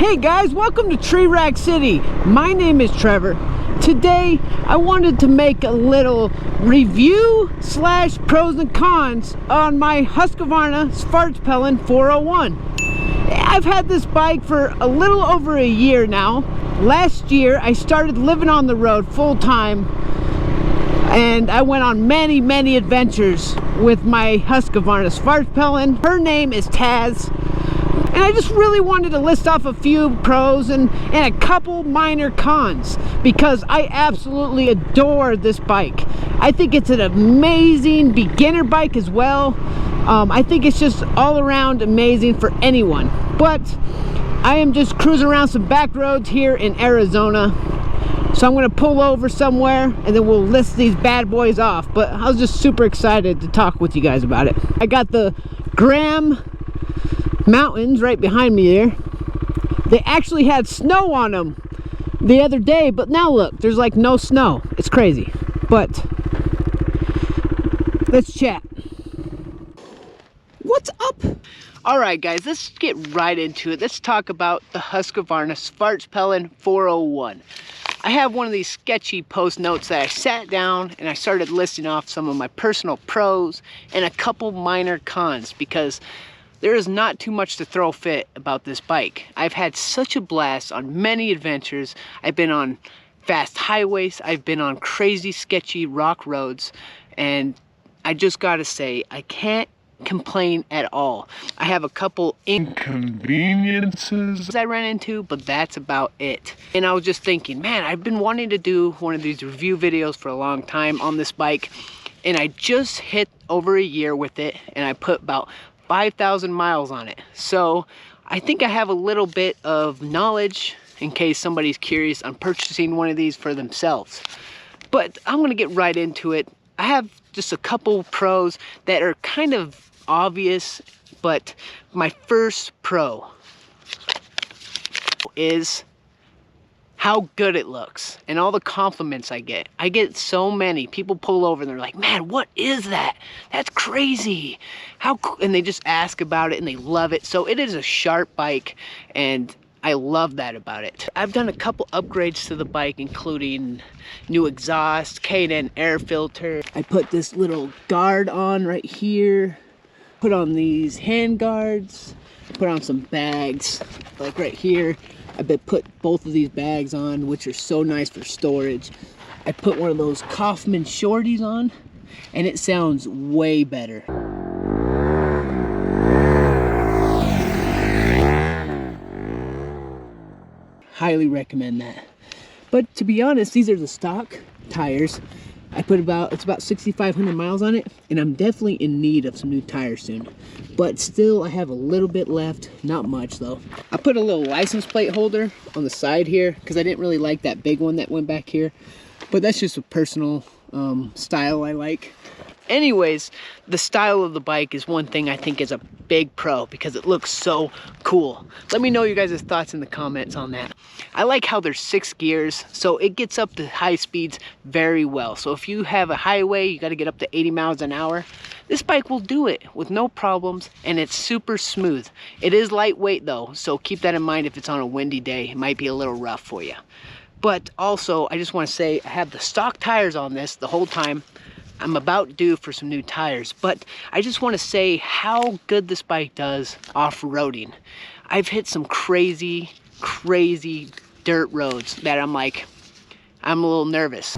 Hey guys, welcome to TRERACKSCITY. My name is Trevor. Today I wanted to make a little review slash pros and cons on my Husqvarna Svartpilen 401. I've had this bike for a little over a year now. Last year I started living on the road full time and I went on many adventures with my Husqvarna Svartpilen. Her name is Taz. And I just really wanted to list off a few pros and a couple minor cons because I absolutely adore this bike. I think it's an amazing beginner bike as well. I think it's just all around amazing for anyone. But I am just cruising around some back roads here in Arizona. So I'm going to pull over somewhere and then we'll list these bad boys off. But I was just super excited to talk with you guys about it. I got the Graham Mountains right behind me there. They actually had snow on them the other day, but now look, there's like no snow. It's crazy. But let's chat. What's up? All right guys, let's get right into it. Let's talk about the Husqvarna Svartpilen 401. I have one of these sketchy post notes that I sat down and I started listing off some of my personal pros and a couple minor cons because there is not too much to throw fit about this bike. I've had such a blast on many adventures. I've been on fast highways, I've been on crazy sketchy rock roads, and I just gotta say, I can't complain at all. I have a couple inconveniences I ran into, but that's about it. And I was just thinking, man, I've been wanting to do one of these review videos for a long time on this bike, and I just hit over a year with it, and I put about 5,000 miles on it. So I think I have a little bit of knowledge in case somebody's curious on purchasing one of these for themselves. But I'm gonna get right into it. I have just a couple pros that are kind of obvious, but my first pro is how good it looks and all the compliments I get. I get so many. People pull over and they're like, man, what is that? That's crazy. How cool? And they just ask about it and they love it. So it is a sharp bike and I love that about it. I've done a couple upgrades to the bike, including new exhaust, K&N air filter. I put this little guard on right here, put on these hand guards, put on some bags like right here. I put both of these bags on, which are so nice for storage. I put one of those Coffman shorties on, and it sounds way better. Highly recommend that. But to be honest, these are the stock tires. I put it's about 6,500 miles on it, and I'm definitely in need of some new tires soon. But still, I have a little bit left, not much though. I put a little license plate holder on the side here because I didn't really like that big one that went back here. But that's just a personal style I like. Anyways, the style of the bike is one thing I think is a big pro because it looks so cool. Let me know your guys' thoughts in the comments on that. I like how there's 6 gears, so it gets up to high speeds very well. So if you have a highway, you got to get up to 80 miles an hour. This bike will do it with no problems, and it's super smooth. It is lightweight though, so keep that in mind if it's on a windy day. It might be a little rough for you. But also, I just want to say I have the stock tires on this the whole time. I'm about due for some new tires, but I just want to say how good this bike does off-roading. I've hit some crazy dirt roads that I'm a little nervous.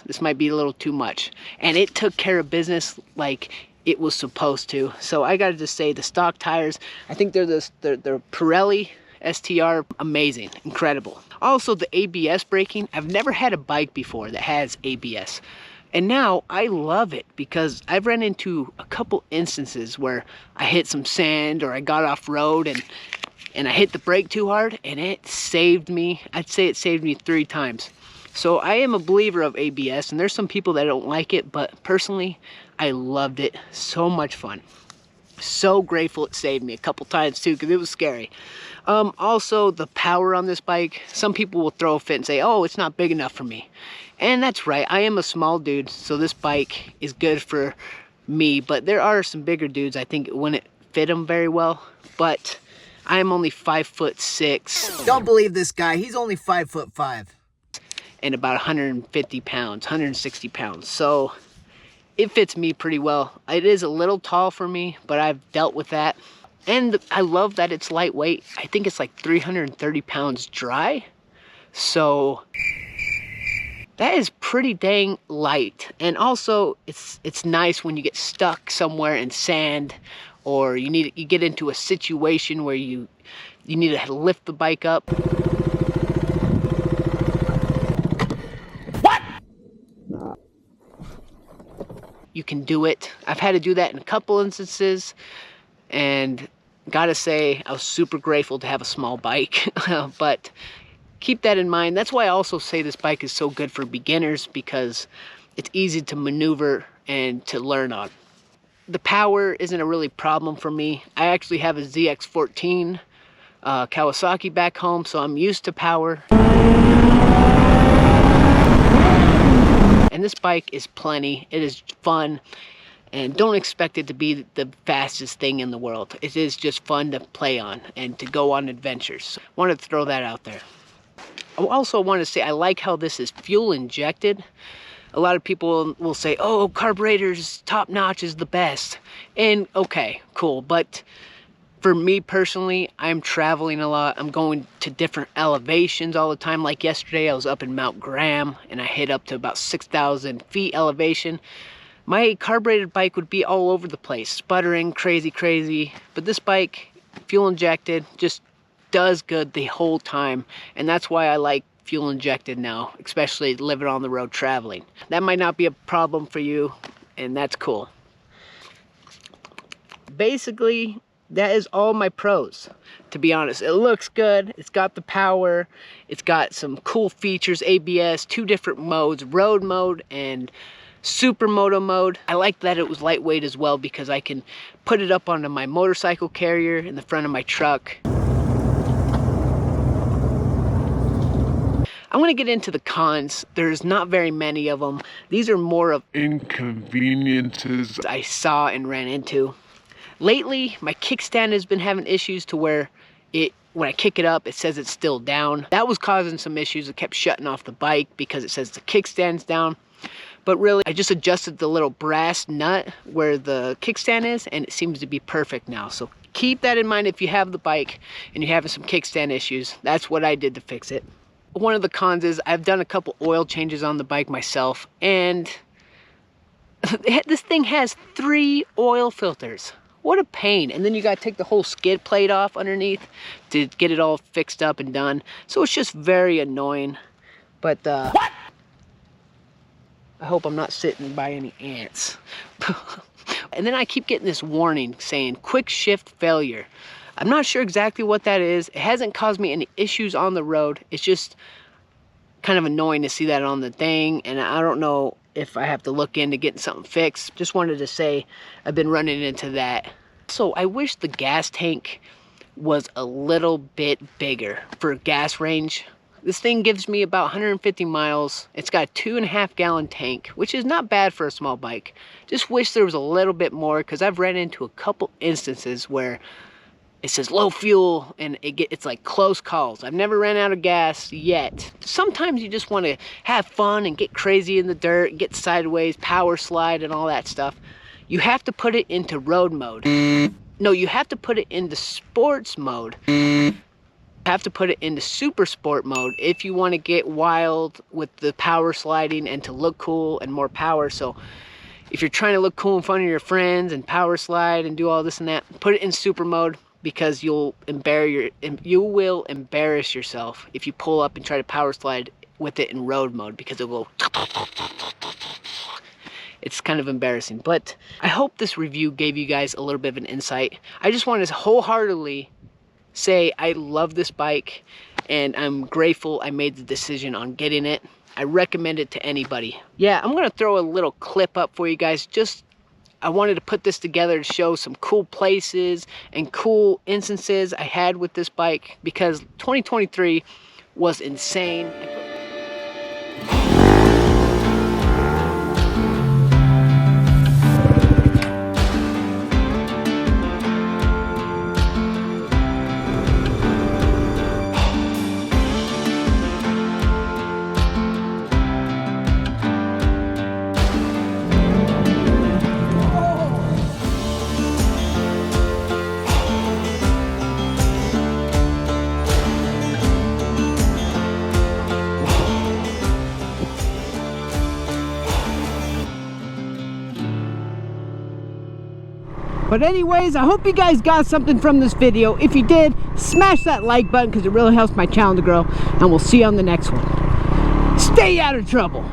This might be a little too much, and it took care of business like it was supposed to. So I gotta just say the stock tires, I think they're Pirelli STR, amazing, incredible. Also the ABS braking, I've never had a bike before that has ABS. And now I love it because I've run into a couple instances where I hit some sand or I got off road and I hit the brake too hard and it saved me. I'd say it saved me 3 times. So I am a believer of ABS, and there's some people that don't like it, but personally, I loved it. So much fun. So grateful it saved me a couple times too, because it was scary. Also, the power on this bike, some people will throw a fit and say, oh, it's not big enough for me. And that's right, I am a small dude, so this bike is good for me, but there are some bigger dudes I think it wouldn't fit them very well. But I'm only 5'6". Don't believe this guy. He's only 5'5". And about 150 pounds, 160 pounds. So it fits me pretty well. It is a little tall for me, but I've dealt with that. And I love that it's lightweight. I think it's like 330 pounds dry. So that is pretty dang light. And also it's nice when you get stuck somewhere in sand, or you get into a situation where you need to lift the bike up. What? You can do it. I've had to do that in a couple instances, and gotta say I was super grateful to have a small bike. But keep that in mind. That's why I also say this bike is so good for beginners, because it's easy to maneuver and to learn on. The power isn't a really problem for me. I actually have a ZX14 Kawasaki back home, so I'm used to power. And this bike is plenty. It is fun, and don't expect it to be the fastest thing in the world. It is just fun to play on and to go on adventures. Wanted to throw that out there. I also want to say I like how this is fuel injected. A lot of people will say, oh, carburetor's top notch is the best. And okay, cool. But for me personally, I'm traveling a lot. I'm going to different elevations all the time. Like yesterday, I was up in Mount Graham and I hit up to about 6,000 feet elevation. My carbureted bike would be all over the place, sputtering, crazy. But this bike, fuel injected, just does good the whole time. And that's why I like fuel injected now, especially living on the road traveling. That might not be a problem for you, and that's cool. Basically, that is all my pros, to be honest. It looks good, it's got the power, it's got some cool features, ABS, 2 different modes, road mode and supermoto mode. I like that it was lightweight as well, because I can put it up onto my motorcycle carrier in the front of my truck. I'm gonna get into the cons. There's not very many of them. These are more of inconveniences I saw and ran into. Lately, my kickstand has been having issues to where when I kick it up, it says it's still down. That was causing some issues. It kept shutting off the bike because it says the kickstand's down. But really, I just adjusted the little brass nut where the kickstand is, and it seems to be perfect now. So keep that in mind if you have the bike and you're having some kickstand issues. That's what I did to fix it. One of the cons is I've done a couple oil changes on the bike myself, and this thing has 3 oil filters. What a pain. And then you gotta take the whole skid plate off underneath to get it all fixed up and done. So it's just very annoying. But what? I hope I'm not sitting by any ants. And then I keep getting this warning saying quick shift failure. I'm not sure exactly what that is. It hasn't caused me any issues on the road. It's just kind of annoying to see that on the thing, and I don't know if I have to look into getting something fixed. Just wanted to say I've been running into that. So I wish the gas tank was a little bit bigger for gas range. This thing gives me about 150 miles. It's got a 2.5 gallon tank, which is not bad for a small bike. Just wish there was a little bit more, because I've ran into a couple instances where it says low fuel and it's like close calls. I've never ran out of gas yet. Sometimes you just want to have fun and get crazy in the dirt, get sideways, power slide and all that stuff. You have to put it into road mode. No, you have to put it into sports mode. You have to put it into super sport mode if you want to get wild with the power sliding and to look cool and more power. So if you're trying to look cool in front of your friends and power slide and do all this and that, put it in super mode, because you will embarrass yourself if you pull up and try to power slide with it in road mode, because it will. It's kind of embarrassing. But I hope this review gave you guys a little bit of an insight. I just wanted to wholeheartedly say I love this bike, and I'm grateful I made the decision on getting it. I recommend it to anybody. Yeah, I'm gonna throw a little clip up for you guys. I wanted to put this together to show some cool places and cool instances I had with this bike, because 2023 was insane. But anyways, I hope you guys got something from this video. If you did, smash that like button because it really helps my channel to grow. And we'll see you on the next one. Stay out of trouble.